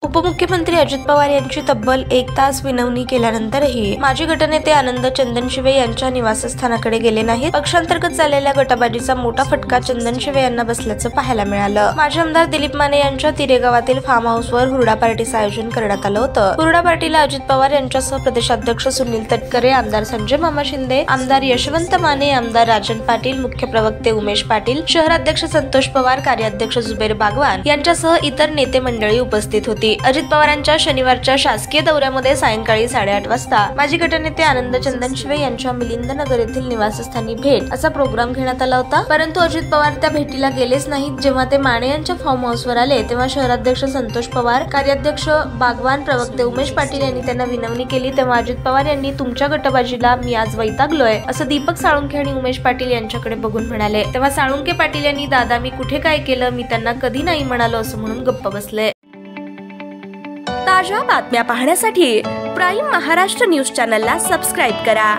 उपमुख्यमंत्री अजित पवार यांची तब्बल 1 तास विनवणी केल्यानंतरही माजी गटनेते आनंद चंदनशिवे यांच्या निवासस्थानाकडे गेले नाहीत। पक्षांतर्गत झालेल्या गटबाजीचा मोठा फटका चंदनशिवे यांना बसल्याचं पाहायला मिळालं। माजी आमदार दिलीप माने यांच्या तिरे गावातील फार्म हाऊसवर हुरडा पार्टीचं आयोजन करण्यात आलं होतं। हुरडा पार्टीला अजित पवार यांच्यासह प्रदेशाध्यक्ष सुनील तटकरे, आमदार संजय मामा शिंदे, आमदार यशवंत माने, आमदार राजन पाटील, मुख्य प्रवक्ते उमेश पाटील, शहराध्यक्ष संतोष पवार, कार्याध्यक्ष जुबेर बागवान यांच्यासह इतर नेते मंडळी उपस्थित होती। अजित पवारांच्या शनिवारच्या शासकीय दौऱ्यामध्ये सायंकाळी 8:30 वाजता माजी गटनेते आनंद चंदनशिवे यांच्या मिलिंदनगर येथील निवासस्थानी भेट असा प्रोग्राम घेण्यात आला होता। परंतु अजित पवार त्या भेटीला गेलेच नाहीत। जेव्हा ते माने यांच्या फार्म हाऊसवर आले तेव्हा शहराध्यक्ष संतोष पवार, कार्याध्यक्ष बागवान, प्रवक्ते उमेश पाटील यांनी त्यांना विनवणी केली। तेव्हा अजित पवार यांनी तुमच्या गटबाजीला मी आज वैतागलोय असं दीपक साळुंखे आणि उमेश पाटील यांच्याकडे बघून म्हणाले। तेव्हा साळुंखे पाटील यांनी दादा मी कुठे काय केलं, मी त्यांना कधी नाही म्हणालो असं म्हणून गप्प बसले। ताज्या बातम्या पाहण्यासाठी प्राईम महाराष्ट्र न्यूज चॅनलला सबस्क्राईब करा।